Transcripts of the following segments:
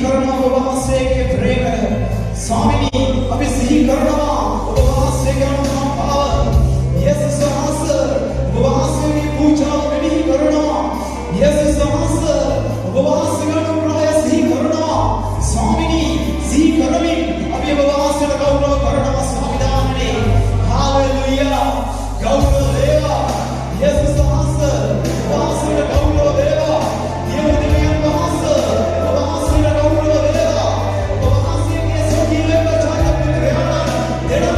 करना उपवास से के प्रे कर स्वामिनी अभी सिही करना उपवास से करना पावर यस साहस उपवास में पूजा नहीं करना यस साहस उपवास करना प्राय सिही करना स्वामिनी सिही करमी अभी उपवास से गौरव करना संविधान ने हालेलुया गौरव देवा यस साहस उपवास में गौरव देवा ये दिव्य उपवास उपवास में गौरव देवा उपवास के सखी ले बचाया पुत्र तेरा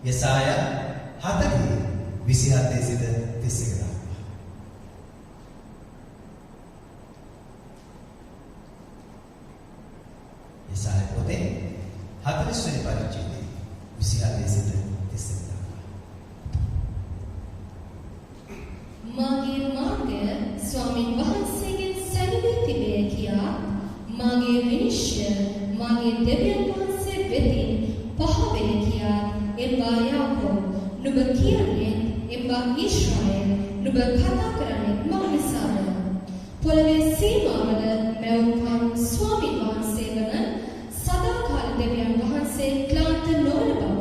යසායා 40 27 සිට 31 දක්වා. යසායා පොතේ 40 වෙනි පරිච්ඡේදයේ 27 සිට 31 දක්වා. මාගේ මාර්ගය ස්වාමීන් වහන්සේගෙන් සැලවී තිබේ කියා මාගේ විනිශ්චය මාගේ දෙවියන් වහන්සේ වෙතින් පහවෙන කියා එම්බා යාකෝබ් නුඹ කියන්නේ එම්බා ඊශ්‍රායල් නුඹ කතා කරන්නේ මා නිසාද පොළවේ සීමාවල මැවුම් ස්වාමීන් වහන්සේ වන සදාකාල දෙවියන් වහන්සේ ක්ලාන්ත නොවන බව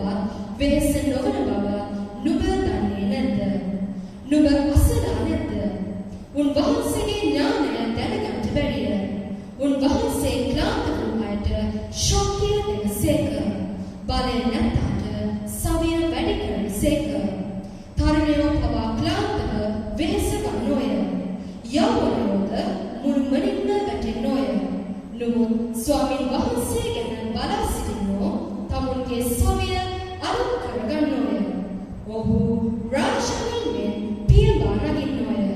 වෙහෙස නොවන බව නුඹ දන්නේ නැද්ද නුඹ අසලා නැද්ද උන්වහන්සේගේ ඥානය දැනගන්න බැරිය උන්වහන්සේ ක්ලාන්ත වූ අයට ශක්තිය දෙනසේක බලය නැත්තාට සවිය වැඩි කරනසේක තරුණයෝ පවා ක්ලාන්තව වෙහෙස ගන්නෝය යෞවනයෝද මුළුමනින්ම වැටෙන්නෝය නුඹ ස්වාමීන් වහන්සේ ගැන බලා සිටින්නෝ තමුන්ගේ සවිය අලුත් කරගන්නෝය ඔහු රාජාණන්ගෙන් පියඹා නගින්නෝය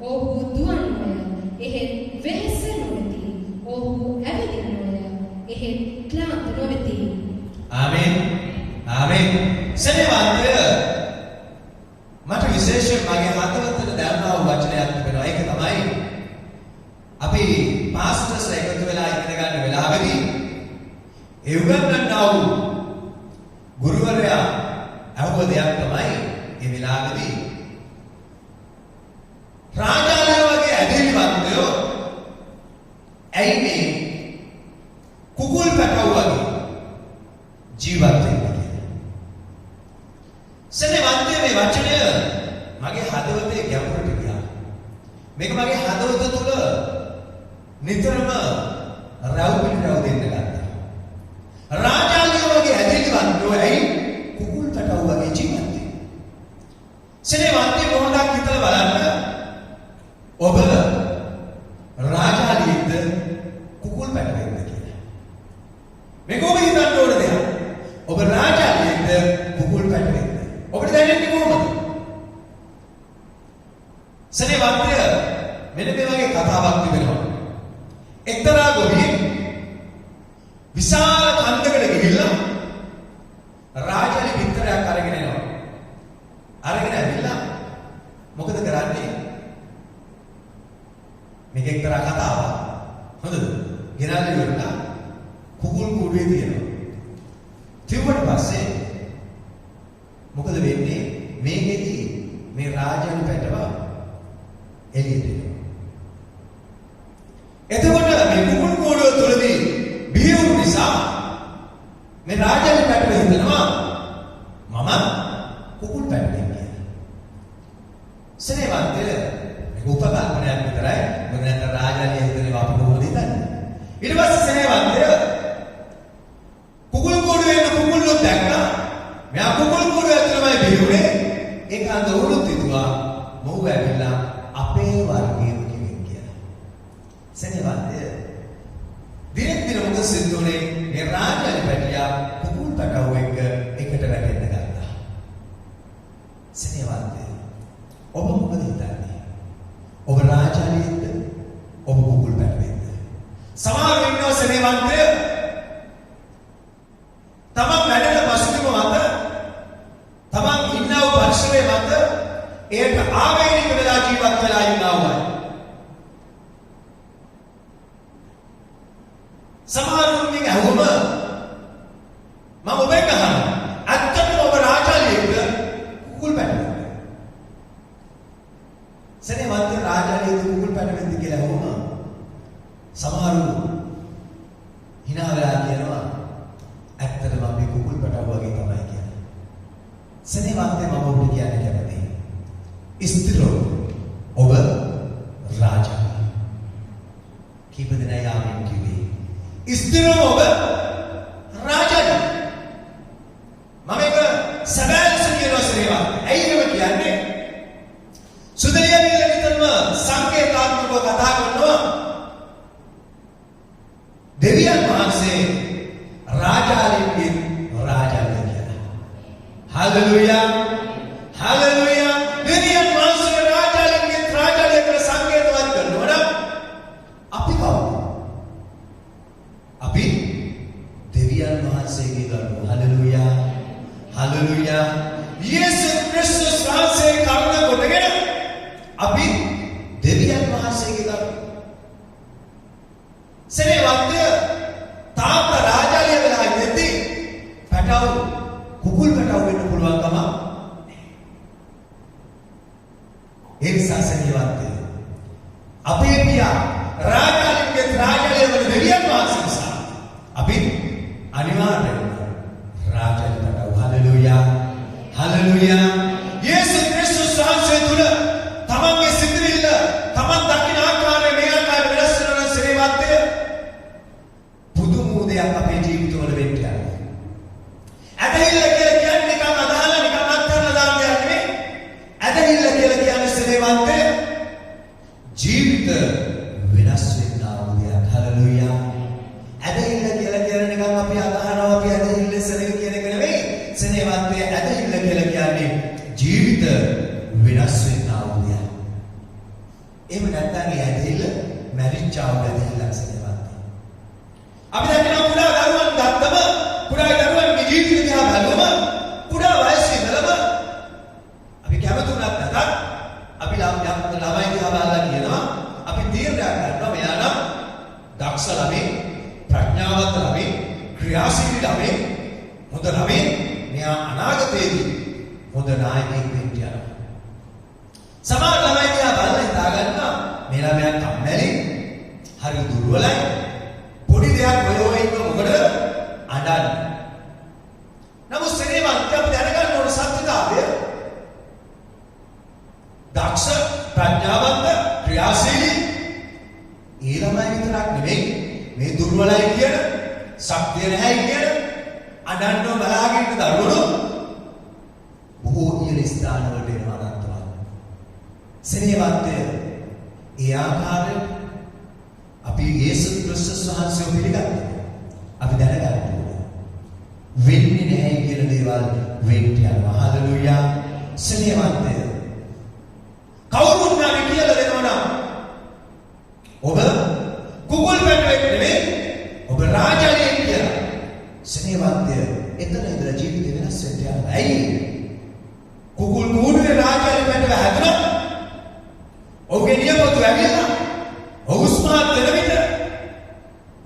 ඔහු දුවන්නෝය එහෙත් වෙහෙස නොවෙති ඔහු ඇවිදින්නෝය එහෙත් ක්ලාන්ත නොවෙති ආමෙන් ආමෙන් සෙනෙවන්තය මට විශේෂයෙන් මගේ හදවතට දැනුණා වූ වචනයක් තිබෙනවා ඒක තමයි අපි පාස්ටර්ස් එකතු වෙලා ඉගෙන ගන්න වෙලාවෙදී ඒ උගන්වන්නා වූ ගුරුවරයා අහුව දෙයක් තමයි මේ වෙලාවේදී රාජාලය වගේ ඇදහිලිවන්තයෝ ඇයි මේ කුකුල් පැටවු වගේ ජීවත් වෙන්නේ සෙනෙවන්තය මේ වචනය මගේ හදවතේ ගැඹුරට ගියා මේක මගේ හදවත තුළ නිතරම රැව් පිටරව දෙන්න ගත්තා රාජාලිය වගේ ඇදහිලිවන්තයෝ ඇයි කුකුල් පැටවු වගේ ජීවත් වෙන්නේ සෙනෙවන්තය මොහොතක් හිතලා බලන්න ඔබ රාජාලියෙක්ද කුකුල් පැටවෙක්ද කියලා මේක ඔබ හිතන්න ඕන දෙයක් ඔබ රාජාලියෙක්ද කුකුල් පැටවෙක්ද ඔබට දැනෙන්නේ කොහොමද සෙනෙවන්තය මෙන්න මේ වගේ කතාවක් තිබෙනවා එක්තරා ගොවියෙක් විශාල කන්දකට ගිහිල්ලා රාජාලි පිටරයක් අරගෙන එනවා අරගෙන ඇවිල්ලා මොකද කරන්නේ මේක එක්තරා කතාවක් හොඳද ගෙනල්ලා ඉවරලා කුකුල් කූඩුවේ තියෙනවා තිබුණට පස්සේ මොකද වෙන්නේ මේකෙදි මේ රාජාලි පැටව එළියට එනවා එතකොට මේ කුකුල් කූඩුව තුලදී බිහි වුණු නිසා මේ රාජාලි පැටව හිතනවා මම කුකුල් පැටවෙක් කියලා සෙනෙවන්තය මේක උපකල්පනයක් විතරයි මොකද නැත්නම් රාජාලිය හිතන්නේ අපි කොහොමද හිතන්නේ ඊට පස්සේ සෙනෙවන්තය කුකුල් කූඩුවේ ඉන්න කුකුල්ලෝ දැක්කා මෙයා කුකුල් කූඩුව ඇතුළමයි බිහිුනේ ඒකන්ද උරුත් හිතුවා මොහු ඇවිල්ලා අපේ වර්ගයේම කෙනෙක් කියලා සෙනෙවන්තය දිනෙක දින මොකද සිද්ධ වුනේ මේ රාජාලි පැටියා කුකුල් පැටවු එක්ක එකට වැටෙන්න ගත්තා සෙනෙවන්තය ඔබ මොකද හිතන්නේ ඔබ රාජාලියෙක්ද ඔබ කුකුල් පැටවෙක්ද සමහර ඉන්නවා සෙනෙවන්තය තමන් වැඩන පසුබිම මත තමන් ඉන්නා වූ පරිසරයේ මත ඒකට ආවේනික වෙලා ජීවත් වෙලා ඉන්නා වූ අය සමහරුන්ගෙන් අහුවම මම ඔබෙන් අහනවා ඇත්තටම ඔබ රාජාලියෙක්ද කුකුල් පැටවෙක්ද සෙනෙවන්තය රාජාලියෙක්ද කුකුල් පැටවෙක්ද කියලා අහුවම සමහරු hina වෙලා කියනවා ඇත්තටම අපි කුකුල් පැටව වගේ තමයි කියන්නේ සෙනෙවන්තය මම ඔබට කියන්න කැමතියි ස්ත්‍රියෝ ඔබ රාජාලිය කීප දෙනා යාමින් කිව්වේ ස්ත්‍රියෝ ඔබ රාජාලිය මම එක සැබෑලෙස කියනවා සෙනෙවන්තය ඇයි එහෙම කියන්නේ සුදලියන් විතරම සංකේතාත්මකව කතා කරනවා දෙවියන් වහන්සේ රාජාලියන්ගේ රාජාලිය කියලා. හලෙලූයා. හලෙලූයා. දෙවියන් වහන්සේ රාජාලියන්ගේ රාජාලිය කියලා සංකේතවත් කරනවා නම් අපි කවුද? අපි දෙවියන් වහන්සේගේ දරුවෝ. හලෙලූයා. හලෙලූයා. යේසුස් ක්‍රිස්තුස් වහන්සේ කරුණ කොටගෙන අපි දෙවියන් වහන්සේගේ දරුවෝ. සෙනෙහවන්තය තාත්තා රාජාලිය වෙලා ඉඳි පැටව කුකුල් පැටව වෙන්න පුළුවන් කම නැහැ. ඒ නිසා සෙනෙහවන්තය අපේ පියා රාජාලියගේ රාජාලිය වල දෙවියන් වහන්සේ නිසා අපි අනිවාර්යයෙන්ම රාජාලිය පැටව හලෙලූයා හලෙලූයා යේසුස් ක්‍රිස්තුස් වහන්සේ තුල තමන්ගේ සිතිවිල්ල තමන් දකින ආකාරය මේ ආකාරය වෙනස් කරන සෙනෙහවන්තය පුදුම දෙයක් අපේ ජීවිතවල වෙන්න යනවා. ඇදහිල්ල කියලා කියන්නේ නිකන් අදහලා නිකන් අත්හැරලා දාන්න දෙයක් නෙමෙයි. ඇදහිල්ල කියලා කියන්නේ සෙනෙහවන්තය ජීවිත වෙනස් වෙන්නා වූ දෙයක්. හලෙලූයා. ඇදහිල්ල කියලා කියන්නේ නිකන් අපි අදහනවා අපි ඇදහිල්ල සෙනෙහ කියන එක නෙමෙයි. සෙනෙහවන්තය ඇදහිල්ල කියලා කියන්නේ ජීවිත වෙනස් වෙන්නා වූ දෙයක්. එහෙම නැත්නම් ඒ ඇදහිල්ල මැරිච්චා වූ ඇදහිල්ලක් සෙනෙහවන්තය. අපි දැක්කම කුඩා දරුවන් ගත්තම කුඩා දරුවන්ගේ ජීවිතය දිහා බලුවම කුඩා වයසේ ඉඳලම අපි කැමතුණත් නැතත් අපි ළමයි දිහා බලලා කියනවා අපි තීරණයක් ගන්නවා මෙයා නම් දක්ෂ ළමයි ප්‍රඥාවන්ත ළමයි ක්‍රියාශීලී ළමයි හොඳ ළමයි මෙයා අනාගතයේදී හොඳ නායකයෙක් වෙන්න යනවා. සමහර ළමයි දිහා බලලා හිතා ගන්නවා මේ ළමයා කම්මැලි හරි දුර්වලයි පොඩි දෙයක් ඔය ඉන්න මොකද අඬන්නේ. නමුත් සෙනෙහවන්ත අපි දැනගන්න ඕන සත්‍යතාවය දක්ෂ ප්‍රඥාවන්ත ක්‍රියාශීලී ඒ ළමයි විතරක් නෙමෙයි මේ දුර්වලයි කියන ශක්තිය නැහැ කියන අඬන්න බලාගෙන ඉන්න දරුවෝ බොහෝ ඉහළ ස්ථාන වලට එනවා අනන්තවත්. සෙනෙහවන්තය ඒ ආකාරයට අපි යේසුස් ක්‍රිස්තුස් වහන්සේව පිළිගන්නවා. අපි දැනගන්න ඕනේ. වෙන්නේ නැහැ කියන දේවල් වෙන්න යනවා. හලෙලූයා. සෙනෙහවන්තය කවුරුත් නැවි කියලා දෙනවා නම් ඔබ කුකුල් පැටවෙක් නෙමෙයි ඔබ රාජාලියෙක් කියලා. සෙනෙහවන්තය එතන ඉඳලා ජීවිතේ වෙනස් වෙන්න යනවා. ඇයි? කුකුල් කූඩුවේ රාජාලිය පැටව හැදුනොත් ඔහුගේ නියපොතු ඇවිල්ලා ඔහු ස්මාර්ට් වෙන විට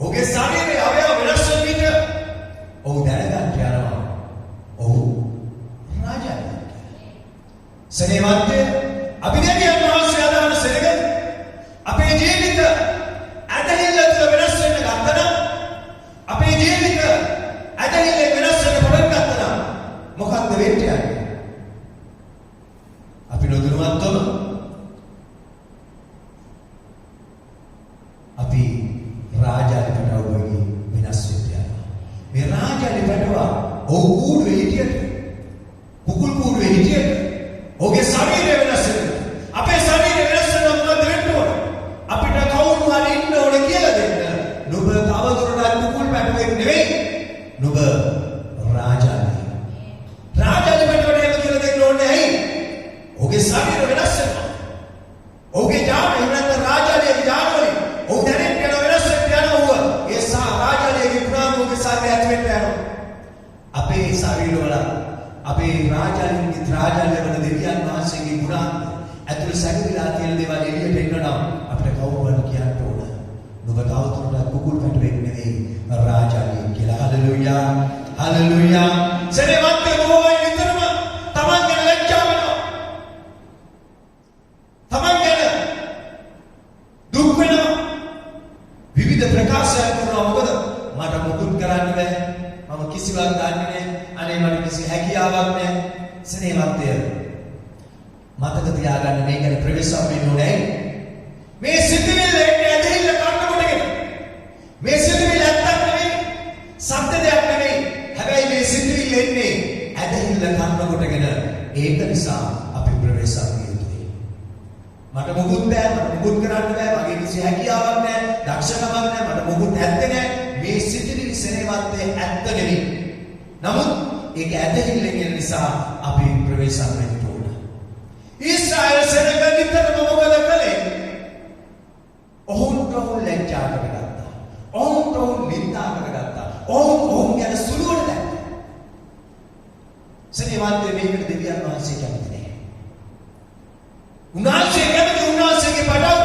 ඔහුගේ ශරීරයේ අවයව වෙනස් වෙන විට ඔහු දැනගන්න යනවා ඔහු රාජාලිය. සෙනෙහවන්තය අපි දෙවියන් වහන්සේ අදහන සෙනග අපේ ජීවිත ඇදහිල්ල තුළ වෙනස් වෙන්න ගත්තනම් අපේ ජීවිත ඇදහිල්ල වෙනස් වෙන්න පටන් ගත්තනම් මොකක්ද වෙන්න යන්නේ? අපි නොදැනුවත්වම අපි රාජාලි පැටවුවගේ වෙනස් වෙන්න යනවා. මේ රාජාලි පැටවා ඔහු කූඩුවේ හිටියට කුකුල් කූඩුවේ හිටියට ඔහුගේ ශරීරය වෙනස් වෙනවා. අපේ ශරීරය වෙනස් වෙනවා මොකද වෙන්න ඕන? අපිට කවුරු හරි ඉන්න ඕනේ කියලා දෙන්න. නුඹ තවදුරටත් කුකුල් පැටවෙක් නෙවෙයි. නුඹ රාජාලි. රාජාලි පැටවට එහෙම කියලා දෙන්න ඕනේ ඇයි? ඔහුගේ ශරීරය වෙනස් වෙනවා. ඔහුගේ ජාම එහෙම නැත්නම් රාජාලියගේ ජාම වලින් ඔහු දැනෙන්න යන වෙනස් වෙන්න යනවා. ඒ රාජාලියගේ ගුණාංග ඔහුගේ ශරීරය ඇති වෙන්න යනවා. අපේ ශරීරවල අපේ රාජාලියගේ රාජාලිය වල දෙවියන් වහන්සේගේ ගුණාංග ඇතුළේ සැකවිලා තියෙන දේවල් එළියට එන්න නම් අපිට කවුරුහරි කියන්න ඕන. නුඹ තවදුරටත් කුකුල් පැටවෙක් නෙවෙයි රාජාලියෙක් කියලා. හලෙලූයා. හලෙලූයා. සෙනෙහවන්තය බොහෝ අය නිතරම තමන් ගැන ලැජ්ජා වෙනවා. තමන් ගැන දුක් වෙනවා. විවිධ ප්‍රකාශයන් කරනවා. මොකද මට මුකුත් කරන්න බෑ. මම කිසිවක් දන්නේ නැහැ. අනේ මට කිසි හැකියාවක් නැහැ. සෙනෙහවන්තය මතක තියාගන්න මේ ගැන ප්‍රවේශම් වෙන්න ඕනේ. මේ සිතිවිල්ල එන්නේ ඇදහිල්ල කන්න කොටගෙන. මේ සිතිවිල්ල ඇත්තක් නෙවෙයි. සත්‍ය දෙයක් නෙවෙයි. හැබැයි මේ සිතිවිල්ල එන්නේ ඇදහිල්ල කන්න කොටගෙන. ඒක නිසා අපි ප්‍රවේශම් වෙන්න යුතුයි. මට මොකුත් බෑ. මට මොකුත් කරන්න බෑ. මගේ කිසි හැකියාවක් නැහැ. දක්ෂකමක් නැහැ. මට මොකුත් ඇත්තේ නැහැ. මේ සිතිවිලි සෙනෙහවන්තය ඇත්ත නෙවෙයි. නමුත් ඒක ඇදහිල්ල කියන නිසා අපි ප්‍රවේශම් වෙන්න ඊශ්‍රායල් සෙනග නිතරම මොකද කළේ? ඔවුන්ට ලැජ්ජා කරගත්තා. ඔවුන්ට නින්දා කරගත්තා. ඔවුන් ගැන සුළුවට දැක්කා. සෙනෙහවන්තය මේකට දෙවියන් වහන්සේ කැමති නැහැ. උන්වහන්සේ කැමති උන්වහන්සේගේ පටව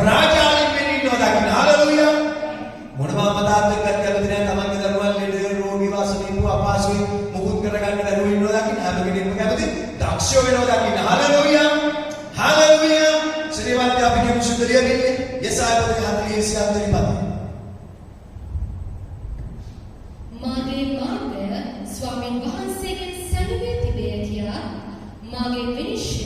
රාජාලින් වෙන්න ඉන්නවා දකින්න. හලෙලූයා. තාත්තෙක්වත් කැමති නැහැ තමන්ගේ දරුවන් ලෙඩ රෝගී වාසනීය අපහසුයි මුකුත් කරගන්න දරුවෝ ඉන්නවා දකින්න හැම කෙනෙක්ම කැමති දක්ෂයෝ වෙනවා දකින්න හලෙලූයා හලෙලූයා ශ්‍රීවන්ත අපි කියමු සුන්දරිය වෙන්නේ යසාය පොතේ 40 27 මාගේ මාර්ගය ස්වාමීන් වහන්සේගෙන් සැලුවේ තිබේ කියා මාගේ විනිශ්චය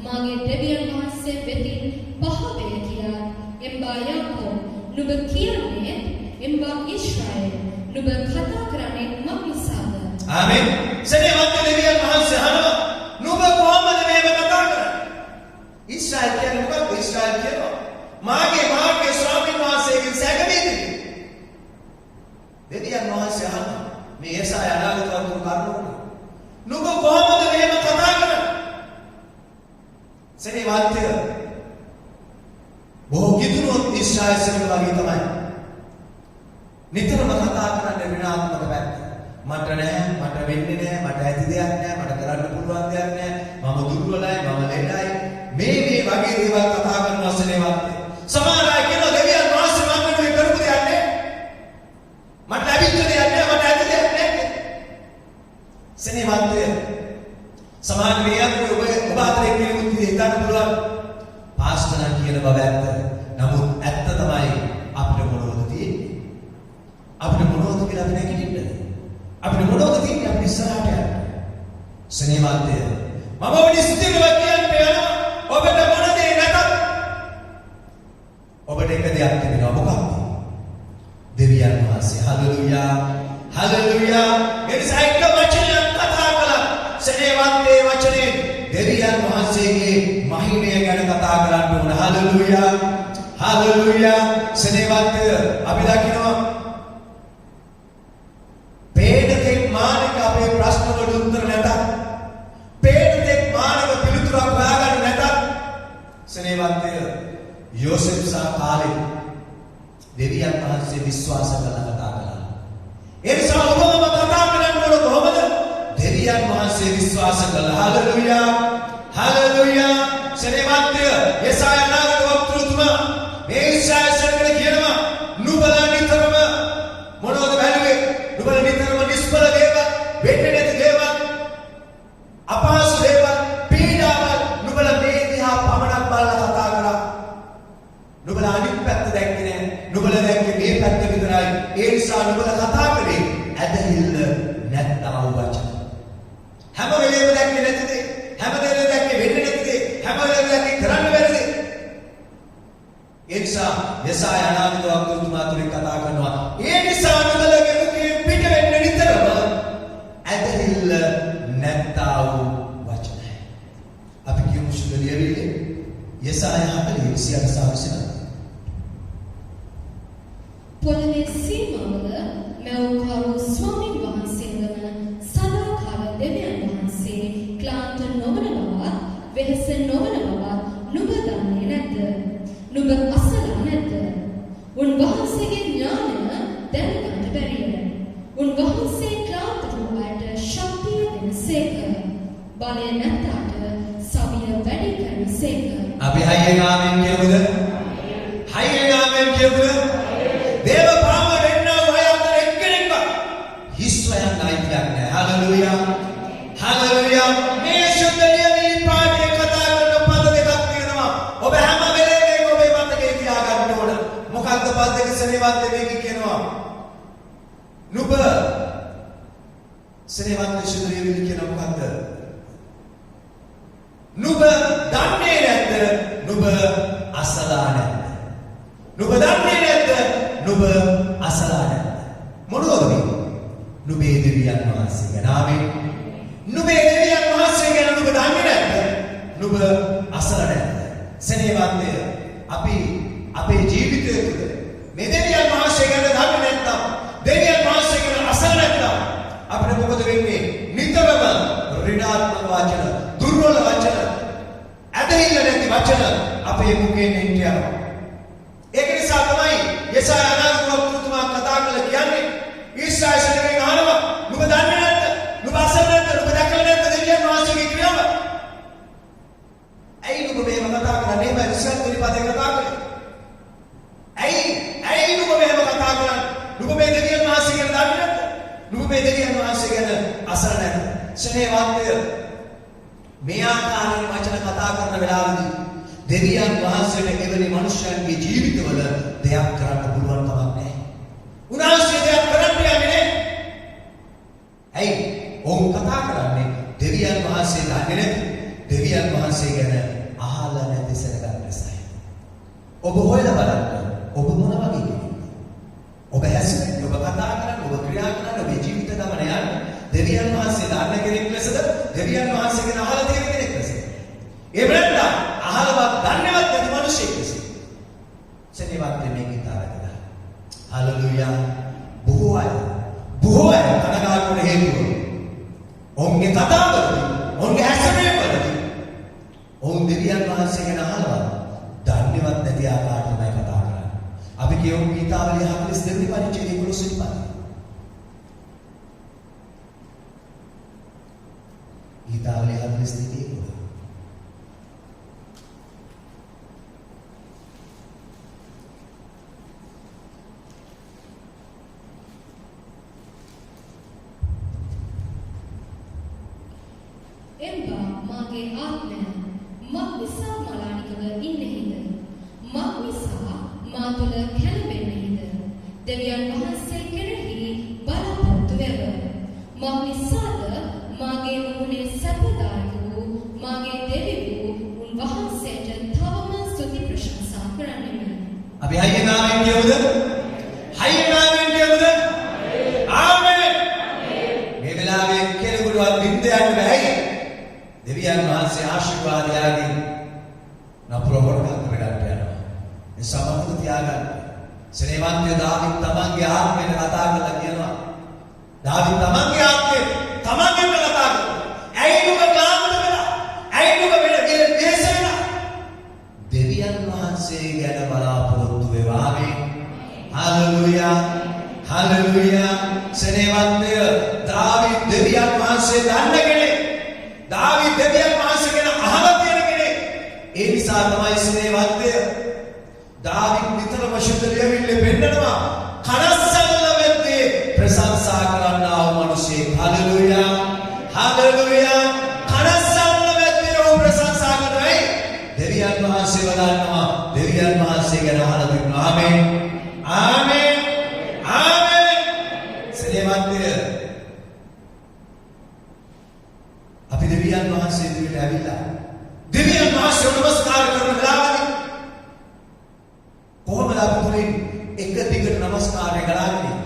මාගේ දෙවියන් වහන්සේ වෙතින් පහවේ කියා එම්බා යාකෝබ් නුඹ කියන්නේ එම්බා ඊශ්‍රායල් නුඹ කතා කරන්නේ මක් නිසාද ආමෙන් සෙනෙහවන්ත දෙවියන් වහන්සේ අහනවා නුඹ කොහොමද මේව කතා කරන්නේ ඊශ්‍රායල් කියන්නේ මොකක්ද ඊශ්‍රායල් කියනවා මාගේ මාර්ගයේ ස්වාමීන් වහන්සේගෙන් සැකමේ තිබේ දෙවියන් වහන්සේ අහනවා මේ යසාය අනාගත වතුරු කරුණු නුඹ කොහොමද මේව කතා කරන්නේ සෙනෙහවන්ත බොහෝ කිතුනොත් ඊශ්‍රායල් සෙනෙහ වගේ තමයි නිතරම කතා කරන්නේ ඍණාත්මක පැත්ත මට නෑ මට වෙන්නේ නෑ මට ඇති දෙයක් නෑ මට කරන්න පුළුවන් දෙයක් නෑ මම දුර්වලයි මම ලෙඩයි මේ වගේ දේවල් කතා කරනවා සෙනෙහවන්ත සමහර අය කියනවා දෙවියන් වහන්සේ මම මේ කරපු දෙයක් නෑ මට ලැබිච්ච දෙයක් නෑ මට ඇති දෙයක් නෑ සෙනෙහවන්ත සමාජ විද්‍යාවේ ඔබ අතර කෙනෙකුට හිතන්න පුළුවන් පාස්ටර් නම් කියන බව ඇත්ත නමුත් ඇත්ත තමයි අපිට මොනවද තියෙන්නේ අපිට මොනවද කියලා අපි නැගිටින්නද අපිට මොනවද තියෙන්නේ අපි ඉස්සරහට යන්න සෙනෙහවන්තය මම ඔබට ස්ථිරව කියන්නේ ඔබට මොන දේ නැතත් ඔබට එක දෙයක් තිබෙනවා මොකක්ද දෙවියන් වහන්සේ හලෙලූයා හලෙලූයා එනිසා එක වචනයක් කතා කළා සෙනෙහවන්තේ වචනේ දෙවියන් වහන්සේගේ මහිමය ගැන කතා කරන්න ඕන හලෙලූයා හලෙලූයා සෙනෙහවන්තය අපි දකිනවා පේනතෙක් මානක අපේ ප්‍රශ්න වලට උත්තර නැතත් පේනතෙක් මානක පිළිතුරක් හොයාගන්න නැතත් සෙනෙහවන්තය යෝසෙෆ් සහ කාලෙබ් දෙවියන් වහන්සේ විශ්වාස කරලා කතා කළා ඒ නිසා ඔබම කතා කරන්න ඕන කොහොමද දෙවියන් වහන්සේ විශ්වාස කළා හලෙලූයා හලෙලූයා සෙනෙහවන්තය යසාය අනාගත වක්තෘතුමා මේ ඊශ්‍රායල් සරගෙන කියනවා නුඹලා නිතරම මොනවද බැලුවේ නුඹලා නිතරම නිෂ්ඵල දේවල් වෙන්නේ නැති දේවල් අපහසු දේවල් පීඩාවල් නුඹලා මේ දිහා පමණක් බලලා කතා කරා නුඹලා අනිත් පැත්ත දැක්කේ නැහැ නුඹලා දැක්කේ මේ පැත්ත විතරයි ඒ නිසා නුඹලා කතා කරේ ඇදහිල්ල නැත්නම් වචන හැම වෙලේම දැක්කේ නැති දේ හැම වෙලේම දැක්කේ වෙන්නේ නැති දේ හැම වෙලේම දැක්කේ කරන්න බැරි දේ ඒ නිසා යසාය අනාගත වක්තෘතුමා තුලින් කතා කරනවා ඒ නිසා නුඹලගේ මුඛයෙන් පිට වෙන්නේ නිතරම ඇදහිල්ල නැත්තා වූ වචන අපි කියමු සුදලිය වෙන්නේ යසාය 40:28 පොළවේ සීමාවල මෞකරු ස්වාමීන් වහන්සේගම සදාකාල දෙවියන් වහන්සේ ක්ලාන්ත නොවන බවත් වෙහෙස නොවන බවත් නුඹ දන්නේ නැද්ද? නුඹ අසලා නැද්ද? උන්වහන්සේගේ ඥානය දැනගන්න බැරිද? උන්වහන්සේ ක්ලාන්ත වූ අයට ශක්තිය දෙනසේක. බලය නැත්තාට සවිය වැඩි කරනසේක. අපි හයියෙන් ආමෙන් කියමුද? හයියෙන් ආමෙන් කියමුද? දේව පාම වෙන්නව අය අතර එක්කෙනෙක්වත් හිස් වයන් නැයිතියක් නෑ. හලෙලූයා. හලෙලූයා. මේ සුන්දරිය මේ පාඩේ කතා කරන පද දෙකක් තියෙනවා. ඔබ හැම වෙලේම ඔබේ මතකේ තියාගන්න ඕන. මොකක්ද පද දෙක සෙනෙහවන්ත මේක කියනවා. නුඹ සෙනෙහවන්ත සුන්දරිය විල කියන මොකක්ද? නුඹ දන්නේ නැද්ද? නුඹ අසලා නැද්ද? නුඹ දන්නේ නැද්ද? නුඹ අසලා නැද්ද? මොනවද මේ? නුඹේ දෙවියන් වහන්සේ ගැන ආමෙන්. නුඹේ දෙවියන් වහන්සේ ගැන නුඹ දන්නේ නැද්ද? නුඹ අසලා නැද්ද? සෙනෙහවන්තය අපි අපේ ජීවිතය තුළ මේ දෙවියන් වහන්සේ ගැන දන්නේ නැත්නම් දෙවියන් වහන්සේ ගැන අසලා නැත්නම් අපිට මොකද වෙන්නේ? නිතරම ඍණාත්මක වචන, දුර්වල වචන, ඇදහිල්ල නැති වචන අපේ මුඛයෙන් එන්න යනවා. ඒක නිසා තමයි යසාය අනාගත වක්තෘතුමා කතා කළා කියන්නේ ඊශ්‍රායල් සෙනෙහෙන් අහනවා නුඹ දන්නේ නැද්ද? නුඹ අසලා නැද්ද? නුඹ දැකලා නැද්ද දෙවියන් වහන්සේගේ ක්‍රියාව? ඇයි නුඹ මේව කතා කරන්නේ? මේ විශ්වාස දෙවි පදේ කතා කරන්නේ. ඇයි නුඹ මේව කතා කරන්නේ? නුඹ මේ දෙවියන් වහන්සේ ගැන අසලා නැත. ස්නේහවන්තය මේ ආකාරයෙන් වචන කතා කරන වෙලාවදී දෙවියන් වහන්සේට එවැනි මනුෂ්‍යයන්ගේ ජීවිතවල දෙයක් කරන්න පුළුවන් කමක් නැහැ. උන්වහන්සේ දෙයක් කරන්න යන්නේ නැහැ. ඇයි? ඔවුන් කතා කරන්නේ දෙවියන් වහන්සේ දන්නේ නැති දෙවියන් වහන්සේ ගැන අහලා නැති සරගත් නිසා. ඔබ හොයලා බලන්න ඔබ මොන වගේ කෙනෙක්ද? ඔබ හැසිරෙන්නේ, ඔබ කතා කරන්නේ, ඔබ ක්‍රියා කරන්නේ, ඔබේ ජීවිත ගමන යන්නේ දෙවියන් වහන්සේ දන්න කෙනෙක් ලෙසද? දෙවියන් වහන්සේ ගැන අහලා තියෙන කෙනෙක් ලෙසද? ඒ බලන්න අහලවත් දන්නේවත් නැති මිනිසෙක් ලෙසද? සෙනෙවත් මේක තාරකද? හලෙලූයා. බොහෝ අය කනගාටු වෙන හේතුව ඔවුන්ගේ කතාවලදී, ඔවුන්ගේ හැසිරීමවලදී ඔවුන් දෙවියන් වහන්සේ ගැන අහලවත් දන්නේවත් නැති ආකාරයට තමයි කතා කරන්නේ. අපි කියමු ගීතාවලිය 42 වෙනි පරිච්ඡේදය 11 වෙනි පද. ගීතාවලිය 42 11. එම්බා මාගේ ආත්මය මක් නිසා මලානිකව ඉන්නේද? මක් නිසා මා තුළ කැළඹෙන්නේද? දෙවියන් වහන්සේ කෙරෙහි බලාපොරොත්තු වෙව. මක් නිසාද මාගේ මුහුණේ සැපදායක වූ මාගේ දෙවි වූ උන්වහන්සේට තවම ස්තුති ප්‍රශංසා කරන්නෙමි. අපි හයියනාවෙන් කියමුද? හයියනාවෙන් කියමුද? ආමෙන්. මේ වෙලාවේ කෙනෙකුටවත් නිින්ද යන්න බෑ. දෙවියන් වහන්සේ ආශිර්වාදයෙන් නපුරවරණ කරගන්න යනවා. මේ සමහර තියාගන්න. සෙනෙවන්තය දාවිත් තමන්ගේ ආත්මයෙන් කතා කරලා කියනවා. දාවිත් තමන්ගේ ආත්මයෙන් තමන්ගෙන් කතා කරනවා. ඇයි නුඹ ක්ලාන්ත වෙලා? ඇයි නුඹ වෙලා? දෙවියන් වහන්සේ ගැන බලාපොරොත්තු වෙවා. ආමේන්. හalleluya. හalleluya. සෙනෙවන්තය දාවිත් දෙවියන් වහන්සේ දන්න කෙනෙක්. දාවිත් දෙවියන් වහන්සේ ගැන අහලා තියෙන කෙනෙක්. ඒ නිසා තමයි ස්නේහවන්තය දාවිත් නිතරම ශුද්ධ ලියවිල්ලේ පෙන්නනවා. කනස්සල්ල වෙද්දී ප්‍රශංසා කරන්නා වූ මිනිසෙක්. හalleluya. හalleluya. කනස්සල්ල වෙද්දී ਉਹ ප්‍රශංසා කරයි. දෙවියන් වහන්සේ වදාන්නවා. දෙවියන් වහන්සේ ගැන අහලා තිබුණා. ආමේන්. ආමේන්. ආමේන්. ස්නේහවන්තය අපි දෙවියන් වහන්සේ දෙවියන්ට ඇවිල්ලා දෙවියන් වහන්සේ නමස්කාර කරන වෙලාවදී කොහොමද අපි තුලින් එක දිගට නමස්කාරය ගලාගෙන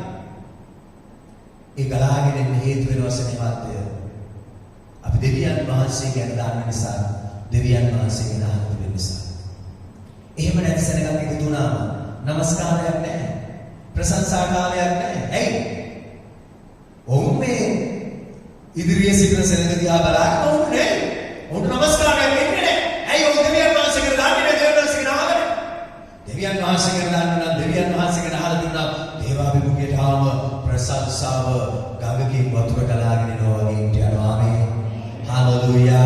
ඒ ගලාගෙන ඉන්න හේතු වෙනවා සෙනෙහවන්තය අපි දෙවියන් වහන්සේ ගැන දන්න නිසා දෙවියන් වහන්සේ ගැන අහන නිසා එහෙම නැති සෙනෙහක් එකතු වුණාම නමස්කාරයක් නැහැ ප්‍රශංසා කාලයක් නැහැ ඇයි ඔවුන් මේ ඉදිරියේ සිටින සෙනඟ දිහා බලාගෙන ඕනේ. උන්ට නමස්කාරයක් වෙන්නේ නැහැ. ඇයි ඔය දෙවියන් වහන්සේ කියලා දාන්නේ දෙවියන් වහන්සේ කියන ආගම? දෙවියන් වහන්සේ කියන දාන්න නම් දෙවියන් වහන්සේ කියන අහලා දුන්නා. දේවාභිමුඛයට ආව ප්‍රශංසාව ගඟකින් වතුර ගලාගෙන යනවා වගේ ඉන්න යනවා. ආමේන්. හalleluya.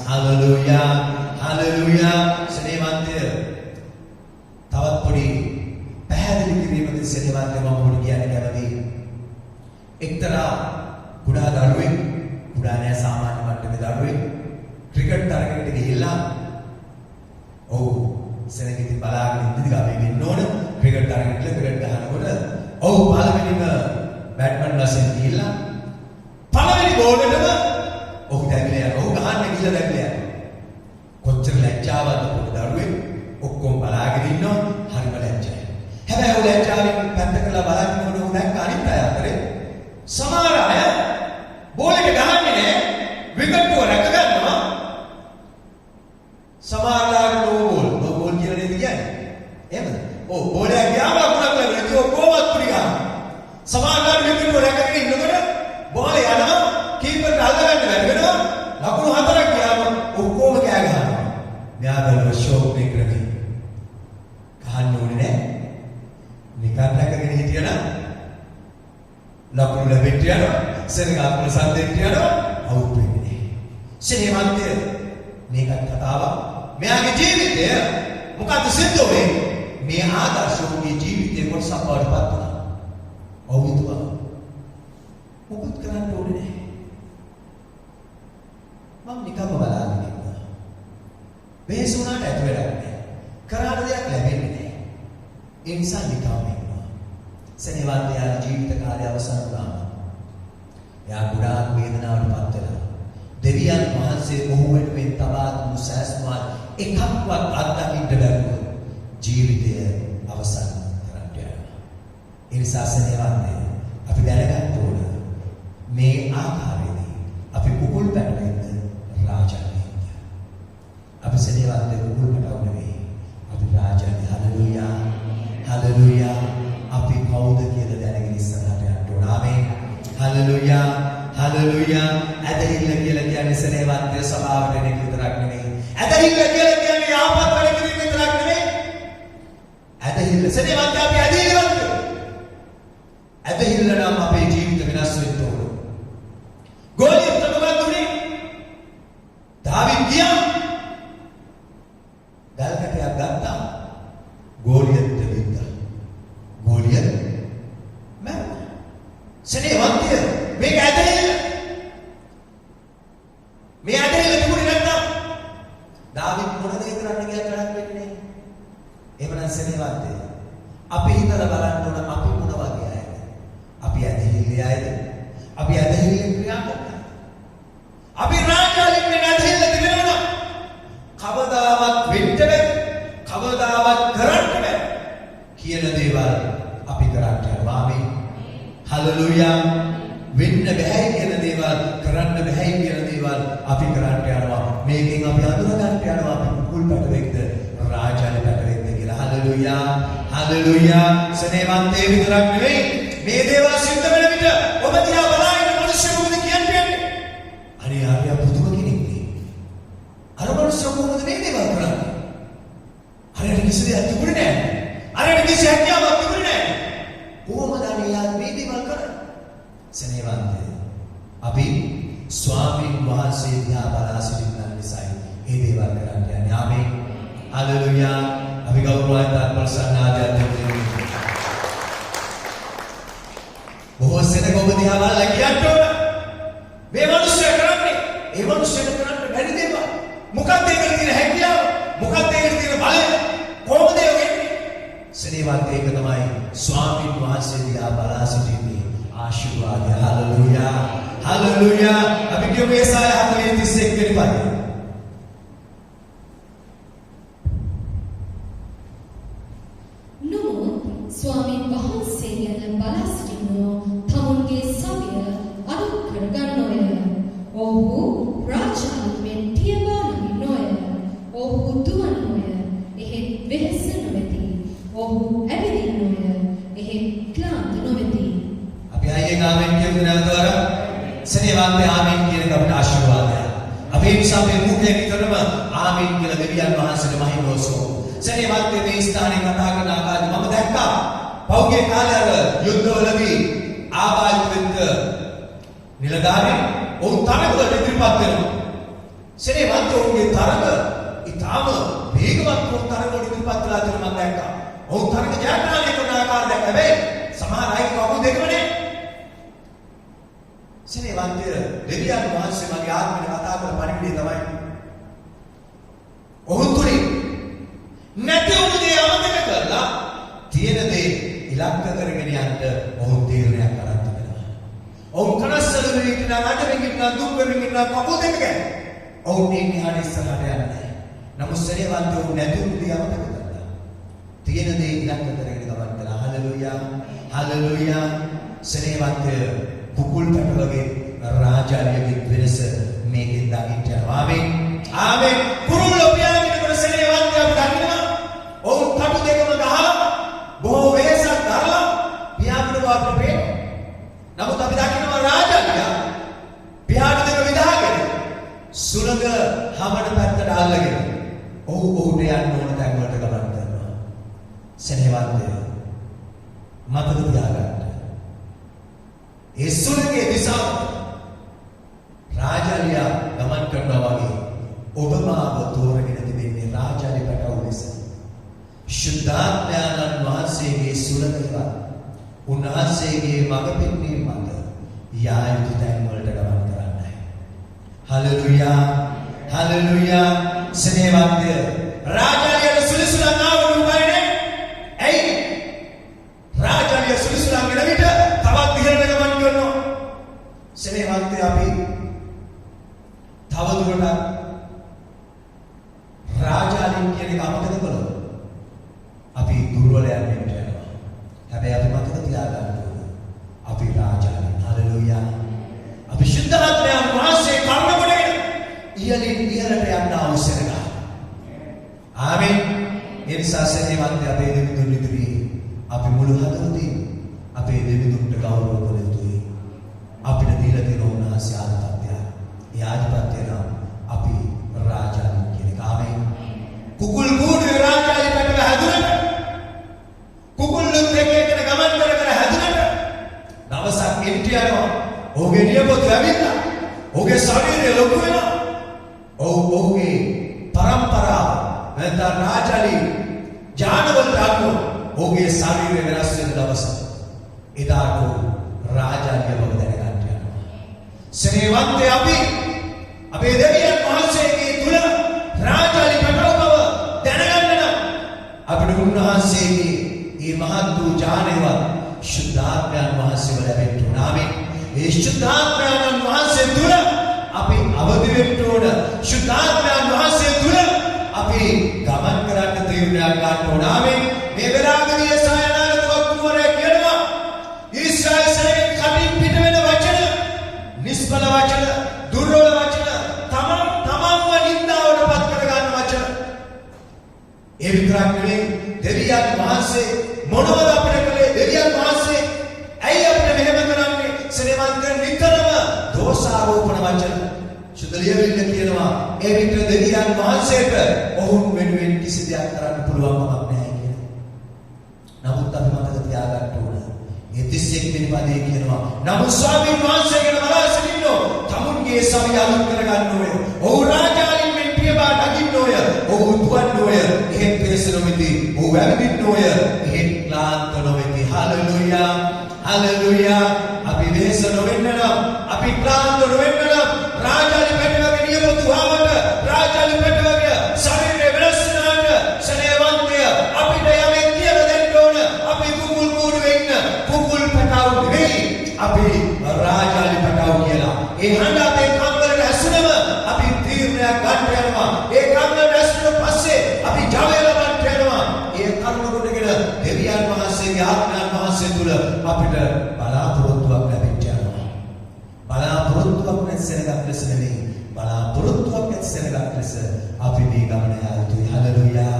හalleluya. හalleluya. ස්නේහවන්තය. තවත් පොඩි පැහැදිලි කිරීමකින් ස්නේහවන්තය මම පොඩි කියන්නේ කැමතියි. එක්තරා කුඩා දරුවෙක් කුඩා නෑ සාමාන්‍ය මට්ටමේ දරුවෙක් ක්‍රිකට් තරගයකට ගිහිල්ලා ඔව් සෙනගෙදි බලාගෙන ඉඳි ගාවේ වෙන්න ඕන ක්‍රිකට් තරගයකට ක්‍රිකට් ගහනකොට ඔව් පළවෙනිම බැට්මන් වශයෙන් ගිහිල්ලා පළවෙනි බෝලෙටම ඔහු දැක්ලේ යනවා ඔහු ගහන්න ගිහිල්ලා දැක්ලේ යනවා කොච්චර ලැජ්ජාවක්ද පොඩි දරුවෙක් ඔක්කොම බලාගෙන ඉන්නවා හරිම ලැජ්ජයි හැබැයි ඔහු ලැජ්ජාවෙන් පැත්තකලා බලාගෙන ඔහු දැක්ක අනිත් අය අතරේ සමහර අය බෝලෙට ගහන්නේ නැහැ විකට්ටුව රැක ගන්නවා සමහරලාට නෝ බෝල් කියලා නේද කියන්නේ එහෙමද ඔව් බෝලයක් ගියාම ලකුණක් ලැබෙනවා ඒක කොහොමවත් පුරියා සමහරලාට විකට්ටුව රැකගෙන ඉන්නකොට බෝලේ යනවා කීපර්ට අල්ලගන්න බැරි වෙනවා ලකුණු හතරක් ගියාම ඔක්කොම කෑ ගහනවා මෙයාගල ෂෝක් එක කරගෙන ගහන්න ඕනේ නැහැ නිකන් රැකගෙන හිටියනම් ලකුණු ලැබෙන්න යනවා සෙනගාපුර සද්දෙට යනවා අවුට් වෙන්නේ සෙනෙවන්තය මේකත් කතාවක් මෙයාගේ ජීවිතය මොකද සිද්ධ වෙන්නේ මේ ආදර්ශෝගේ ජීවිතේ කොටසක් බවට පත් වුණා ඔව් හිතුවා මොකද කරන්න ඕනේ නැහැ. මම නිකම්ම බලාගෙන ඉන්නවා. වෙහස වුණාට ඇති වැඩක් නැහැ. කරාට දෙයක් ලැබෙන්නේ නැහැ. ඒ නිසා නිකම්ම ඉන්නවා. සෙනෙහවන්ත යාගේ ජීවිත කාලය අවසන් වුණාම එයා ගොඩාක් වේදනාවට පත් වෙලා දෙවියන් වහන්සේ ඔහු වෙනුවෙන් තබා දුන්නු සෑස්මාල් එකක්වත් අත්දකින්න බැරුව ජීවිතය අවසන් කරන්න යනවා. ඒ නිසා සෙනෙහවන්තය අපි දැනගන්න ඕන මේ ආකාරයේදී අපි කුකුල් පැටවෙන්න රාජාණිය. අපි සෙනෙහවන්තය කුකුල් පැටව නෙවෙයි. අපි රාජාණිය. හලෙලූයා. හලෙලූයා. අපි කවුද කියලා දැනගෙන ඉස්සරහට යන්න ඕන. ආමේන්. හලෙලූයා. හලෙලූයා. ඇදහිල්ල කියලා කියන්නේ සෙනෙහවන්තය සභාවට එන එක විතරක් නෙවෙයි. ඇදහිල්ල කියලා කියන්නේ යාපත් වැඩ කිරීම විතරක් නෙවෙයි. ඇදහිල්ල සෙනෙහවන්තය අපි ඇදහිල්ලවත්. ඇදහිල්ල නම් අපේ ජීවිත වෙනස් වෙන්න ඕන. ගෝලියත් මොකක්ද උනේ? දාවිද් ගියා. ගල්කටයක් ගත්තා. ගෝලියත් දෙවිද්දා. ගෝලියත් මැරුණා. සෙනෙහවන්තය මේක ඇදහිල්ල. මේ ඇදහිල්ල තිබුණේ නැත්නම් දාවිද් මොන දේ කරන්න ගියත් වැඩක් වෙන්නේ නැහැ. එහෙමනම් සෙනෙහවන්තය අපි හිතලා බලන්න ඕන අපි මොන වගේ අයද? අපි ඇදහිල්ලේ අයද? අපි ඇදහිල්ලේ ක්‍රියා කරනවා. අපි රාජාලින් වෙන ඇදහිල්ල තිබෙනවා. කවදාවත් වෙන්න බැහැ. කවදාවත් කරන්න බැහැ. කියන දේවල් අපි කරන්න යනවා. ආමේන්. හලෙලූයා. වෙන්න බැහැ කියන දේවල් කරන්න බැහැ කියන දේවල් අපි කරන්න යනවා. මේකෙන් අපි අඳුර ගන්න යනවා අපි කුකුල් පැටවෙක්ද රාජාලි පැටවෙක්ද කියලා. හලෙලූයා. හලෙලූයා. සෙනෙහවන්තේ විතරක් නෙවෙයි මේ දේවල් සිද්ධ වෙන විට ඔබ දිහා බලාගෙන මිනිස්සු මොකද කියන්නේ? අනේ ආර්ය පුදුම කෙනෙක් නේ. අර මිනිස්සු මොකද මේ දේවල් කරන්නේ? අරයට කිසි දෙයක් තිබුණේ නැහැ. අරයට කිසි හැකියාවක් තිබුණේ නැහැ. කොහොමද අනේ යා මේ දේවල් කරන්නේ? සෙනෙහවන්තය අපි ස්වාමීන් වහන්සේ දිහා බලා සිටින නිසායි මේ දේවල් කරන්න යන්නේ. ආමේන්. හලෙලූයා. අපි ගෞරවයෙන් ප්‍රසන්නාදයක් දෙමු. බොහෝ සෙනග ඔබ දිහා බලලා කියන්න ඕන. මේ මිනිස්සු කරන්නේ ඒ මිනිස්සුන්ට කරන්න බැරි දේවල්. මොකක්ද ඒකට තියෙන හැකියාව? මොකක්ද ඒකට තියෙන බලය? කොහොමද ඒ වෙන්නේ? සෙනෙහවන්තය ඒක තමයි ස්වාමීන් වහන්සේ දිහා බලා සිටින්නේ. ආශිර්වාදය. හලෙලූයා. හලෙලූයා. අපි කියමු ඒසාය 40:31 වෙනි පදය. ස්වාමීන් වහන්සේ ගැන බලා සිටින්නෝ තමුන්ගේ සමය අඩු කරගන්නෝය. ඔහු රාජාලුවෙන් පියවා නගින්නෝය. ඔහු දුවන්නෝය. එහෙත් වෙහෙස නොවෙති. ඔහු ඇවිදින්නෝය. එහෙත් ක්ලාන්ත නොවෙති. අපි අයියෙන් ආමෙන් කියමු නැවතවර. සෙනෙහවන්තය ආමෙන් කියන අපට ආශිර්වාදය. අපි ඒ නිසා මේ මුඛයෙන් විතරම ආමෙන් කියලා දෙවියන් වහන්සේට මහිමෝසෝ. සෙනෙහවන්තය මේ ස්ථානයේ කතා කරන ආකාරය මම දැක්කා. පෞගේ කාලේ අර යුද්ධවලදී ආබාධිත නිලධාරීන් ඔවුන් තරඟවලට ඉදිරිපත් වෙනවා. සෙනෙහවන්තයෝගේ තරඟ ඊටාම වේගවත් තරඟවලට ඉදිරිපත් වෙලා තියෙනවා මම දැක්කා. ඔවුන් තරඟ ජයග්‍රහණය කරන ආකාරය දැක්කා. හැබැයි සමහර අය කවුද දෙකම නේ. සෙනෙහවන්තය දෙවියන් වහන්සේ මගේ ආත්මෙට කතා කරන පණිවිඩය තමයි ඔහු තුලින් නැති වුණු දේ අමතක කරලා තියෙන දේ ඉලක්ක කරගෙන යන්න ඔහු තීරණයක් අරන් තිබෙනවා. ඔහු කනස්සල වෙමින් නඩමින් දුක් වෙමින් කවුද දෙකගෙන ඔහු ඉන්නේ ඉස්සරහට යන්නේ. නමුත් සෙනෙහවන්තය නැති වුණු දේ අමතක කරලා තියෙන දේ ඉලක්ක කරගෙන ගමන් කළා. හලෙලූයා. හලෙලූයා. සෙනෙහවන්තය කුකුල් පැටවගේ රාජාලියගේ වෙනස මේකෙන් දකින්න යනවා. ආමේන්. ආමේන්. කුරුල්ලෝ පියාණන් සෙනෙහවන්තය අපි දකිනවා. ඔවුන් කටු දෙකම ගහලා බොහෝ වෙහසක් කරලා පියාණන් වාට පෙන්න. නමුත් අපි දකිනවා රාජාලියා පියාණන් දෙක විදාගෙන සුළඟ හැමඩ පැත්තට අල්ලගෙන ඔහුට යන්න ඕන තැන් වලට ගමන් කරනවා. සෙනෙහවන්තය මතක තියාගන්න. ඒ සුළඟේ දිශාව රාජාලියා ගමන් කරනවා වගේ ඔබ මාව තෝරගෙන තිබෙන්නේ රාජාලි පැටවු ලෙස. ශුද්ධාත්මයන්න් වහන්සේගේ සුළඟ උන්වහන්සේගේ මඟ පෙන්වීම මත යා යුතු තැන් වලට ගමන් කරන්නයි. හලෙලූයා හලෙලූයා ස්නේහවන්තය රාජාලියට සුලිසුලන් ආවොත් උඹනේ ඇයි රාජාලිය සුලිසුලන් වෙන විට තවත් ඉහළට ගමන් කරනවා. ස්නේහවන්තය අපි තවදුරටත් රාජාලින් කියන එක අමතක කළොත් අපි දුර්වලයන් වෙන්න යනවා. හැබැයි අපි මතක තියාගන්න ඕනේ අපි රාජාලින්. හලෙලූයා. අපි ශුද්ධාත්මයන් වහන්සේ කර්ම කොටගෙන ඉහළින් ඉහළට යන්න අවශ්‍යයි. ආමේන්. ඒ නිසා සේවන්ත අපේ දෙවිඳුන් ඉදිරියේ අපි මුළු හදවතින් අපේ දෙවිඳුන්ට ගෞරව කළ යුතුයි. අපිට දීලා තියෙන උන්වහන්සේ ආධිපත්‍යය. ඒ ආධිපත්‍යය නම් අපි රාජාලින් කියන එක. ආමේන්. කුකුල් කූඩුවේ රාජාලි පැටව හැදුනට කුකුල්ලුත් එක්ක ගමන් කර කර හැදුනට දවසක් එන්ටි යනවා. ඔහුගේ නියපොතු ඇවිල්ලා ඔහුගේ ශරීරය ලොකු වෙනවා. ඔහුගේ පරම්පරාව නැත්නම් රාජාලි ජානවලට අනුව ඔහුගේ ශරීරය වෙනස් වෙන දවස එදාට රාජාලිය බව දැනගන්න යනවා. ස්නේහවන්තය අපි අපේ දෙවියන් වහන්සේගේ තුල රාජාලි පැටව බව දැනගන්න නම් අපිට උන්වහන්සේගේ මේ මහත් වූ ඥානයවත් ශුද්ධාත්මයන් වහන්සේව ලැබෙන්න ඕනේ. ඒ ශුද්ධාත්මයන් වහන්සේ තුල අපි අවදි වෙන්න ඕන. ශුද්ධාත්මයන් වහන්සේ තුල අපි ගමන් කරන්න තීරණයක් ගන්න ඕන. ආමේන්. මේ වෙලාවේදී යසායනාගත වක්තුවරයා කියනවා ඊශ්‍රායල් සේනගේ කටින් පිට වෙන වචන නිස්බල වචන දුර්වල වචන තමන්ව නින්දාවට පත් කර ගන්න වචන. ඒ විතරක් නෙවෙයි දෙවියන් වහන්සේ මොනවද අපිට කළේ? දෙවියන් වහන්සේ ඇයි අපිට මෙහෙම කරන්නේ? සේවන්ත නිතරම දෝෂාරෝපණ වචන සුදලියවිල්ල කියනවා. ඒ විතර දෙවියන් වහන්සේට ඔවුන් වෙනුවෙන් කිසි දෙයක් කරන්න පුළුවන් කමක් නැහැ කියලා. නමුත් අපි මතක තියාගන්න ඕන. ඒ 31 වෙනි පදේ කියනවා නමුත් ස්වාමීන් වහන්සේ ගැන බලා සිටින්නෝ තමුන්ගේ සමය අලුත් කරගන්න ඕය. ඔහු රාජාලින් මෙන් පියවා නගින්න ඕය. ඔහු දුවන්න ඕය. එහෙත් පෙරස නොමෙති. ඔහු වැළඳින්න ඕය. එහෙත් ක්ලාන්ත නොමෙති. Hallelujah hallelujah. අපි වෙහෙස නොවෙන්න නම් අපි ක්ලාන්ත නොවෙන්න නම් රාජාලි පැටවගේ නියපොතු ආවට රාජාලි පැටවගේ ශරීරය වෙනස් වෙනාට ස්නේහවන්තය අපිට යමෙක් කියලා දෙන්න ඕන. අපි කුකුල් කූඩුවේ ඉන්න කුකුල් පැටව නෙවෙයි. අපි රාජාලි පැටව කියලා. ඒ හඬ අපේ කන් වලට ඇසුනම අපි තීරණයක් ගන්න යනවා. ඒ කන් වලට ඇසුනට පස්සේ අපි ජවය ලබන්න යනවා. ඒ කර්ම කොටගෙන දෙවියන් වහන්සේගේ ආත්මයන් වහන්සේ තුල අපිට බලාපොරොත්තුවක් ලැබෙන්න යනවා. බලාපොරොත්තුවක් නැසෙනගත් ලෙස නෙවෙයි. බලාපොරොත්තුවක් නැසෙනගත් ලෙස අපි මේ ගමන යා යුතුයි. Hallelujah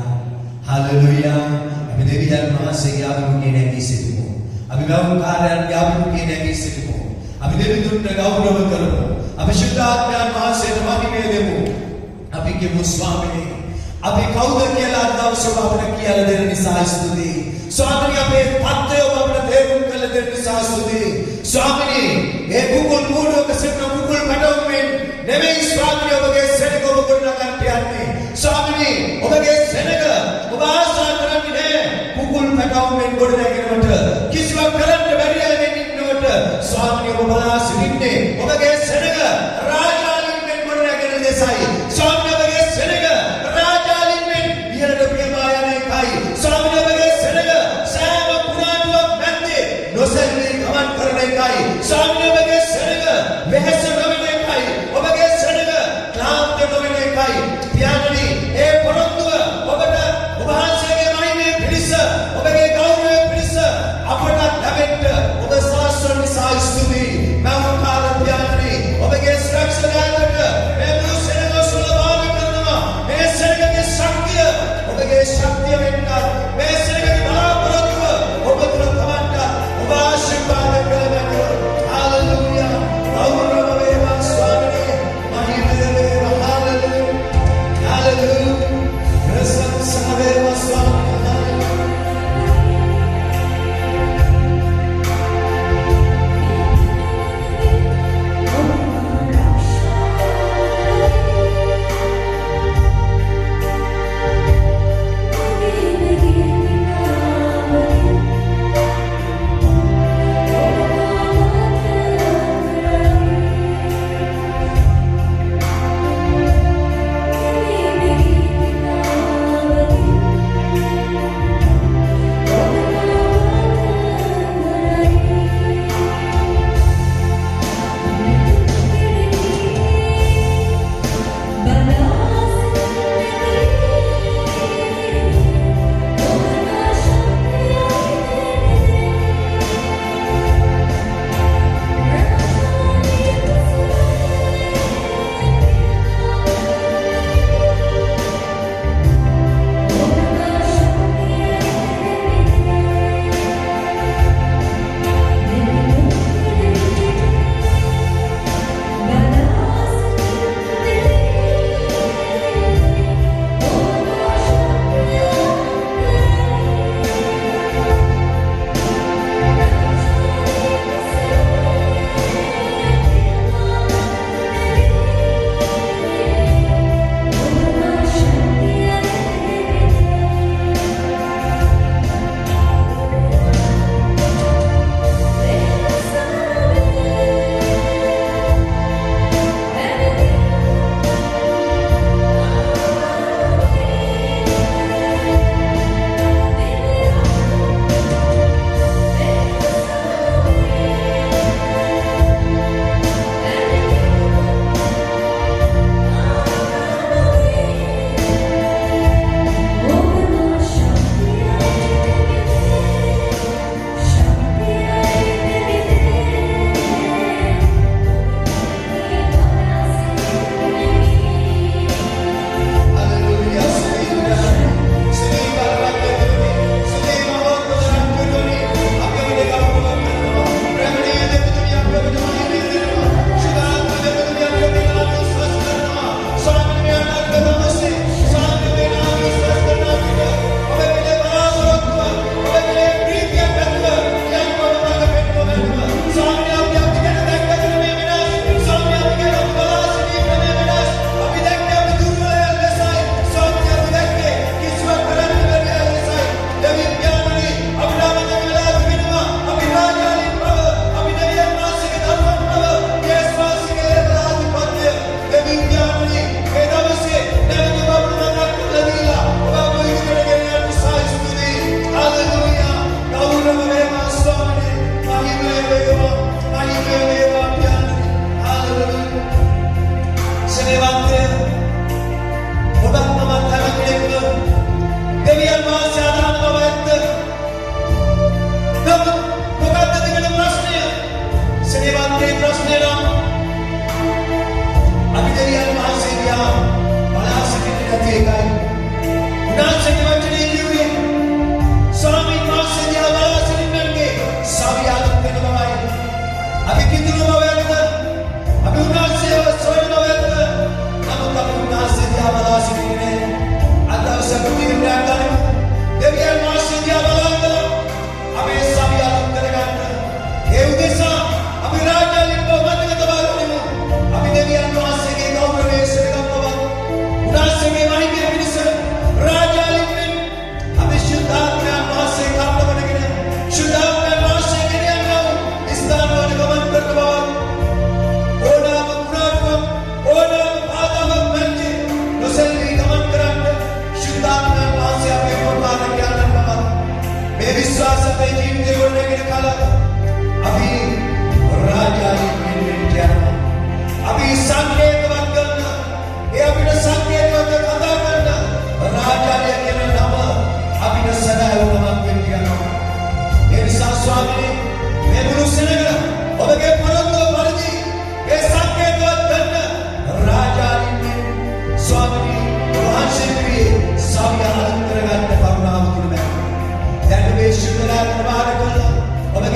hallelujah. අපි දෙවියන් වහන්සේගේ ආගමනේ නැගී සිටිමු. අපි ගෞරවකාරයන්ගේ ආගමනේ නැගී සිටිමු. අපි දෙවිඳුන්ට ගෞරව කරමු. අපි ශුද්ධාත්මයන් වහන්සේට මහිමය දෙමු. අපි කියමු ස්වාමීනි අපි කවුද කියලා දවසේ අපිට කියලා දෙන නිසා ස්තුතියි. ස්වාමීනි අපේ පත්‍රය අපිට තේරුම් කළ දෙන නිසා ස්තුතියි. ස්වාමීනි ඒ කුකුල් කූඩුවක සිටින කුකුල් පැටවුන් නෙමෙයි ස්වාමීනි ඔබගේ සෙනග ඔබ ගොඩනගන්න යන්නේ. ස්වාමීනි ඔබගේ සෙනග ඔබ ආශා කරන්නේ නැහැ කුකුල් පැටවුන් ගොඩනැගෙනවට කිසිවක් කරන්න බැරි යන්නේ ඉන්නවට. ස්වාමීනි ඔබ බලා සිටින්නේ ඔබගේ සෙනග රාජාලින් මෙන් ගොඩනැගෙන දෙසයි. ස්වාමීනි ඔබගේ සෙනග රාජාලින් මෙන් ඉහළට පියවා යන එකයි. ස්වාමීනි ඔබගේ සෙනග සෑම පුරාටුවක් මැද්දේ නොසැලී ගමන් කරන එකයි. ස්වාමීනි ඔබගේ සෙනග වෙහෙස නොවන එකයි. ඔබගේ සෙනග ක්ලාන්ත නොවන එකයි. පියාණනි ඒ පොරොන්දුව ඔබට ඔබ වහන්සේගේ මහිමේ පිණිස ඔබගේ ගෞරවයේ පිණිස අපට ලැබෙන්න ඔබ සාස්ත්‍ර නිසා ස්තුතියි.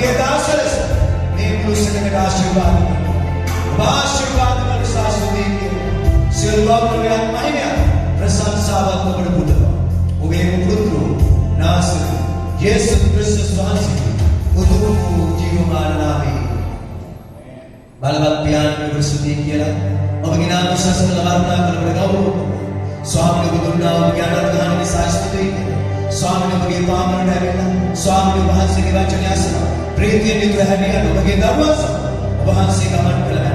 ඔබගේ දාසලස මේ මුළුසනකට ආශිර්වාද කරනවා. ඔබ ආශිර්වාද කරන සාසුදී කියන සියලු ගෞරවයන් මහිමයන් ප්‍රශංසාවත් ඔබට පුදනවා. ඔබේ පුත්‍රෝ නාසර් යේසුස් ක්‍රිස්තුස් වහන්සේ උතුම් වූ ජීවමාන නාමයෙන් බලවත් පියාණන් ඔබට ස්තුතියි කියලා ඔබගේ නාම උසස් කළ වර්ණනා කරන ගෞරව ස්වාමීන් වහන්සේ ඔබගේ අනුග්‍රහණය සාස්තුතියි කියලා ස්වාමීන් ඔබගේ පාමරට ඇවිල්ලා ස්වාමීන් වහන්සේගේ වචනය අසලා ප්‍රීතියෙන් යුතුව හැටියට ඔබගේ දරුවන්ස ඔබ වහන්සේ ගමන් කළා.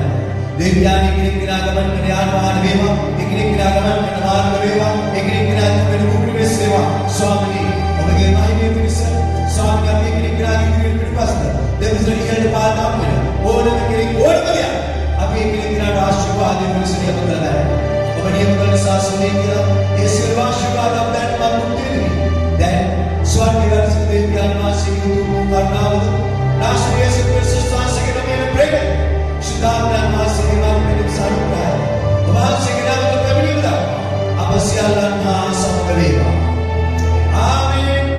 දෙවියන්ගේ කෙනෙක් කෙනා ගමන් කරන යාන වාහන වේවා, එකිනෙක කෙනා ගමන් කරන මාර්ග වේවා, එකිනෙක කෙනා වෙන කුකුළු වෙස් වේවා. ස්වාමීන් ඔබගේ මහිමය පිණිස ස්වාමීන් අපි කෙනෙක් කෙනා ඉදිරියට පිටපස්ත දෙවියන් ඉහළට පාදම් වෙන ඕනම කෙනෙක් ඕනම දෙයක් අපි කෙනෙක් කෙනාට ආශිර්වාදයෙන් පිණිස නියම කරලා ඔබ නියම කරන සාසනය කියලා ඒ සියලු ආශිර්වාද අපට මත් දෙන්නේ. දැන් ස්වර්ගීය දෙවියන් වහන්සේගේ කරුණාව නාශනීය සුපිරිස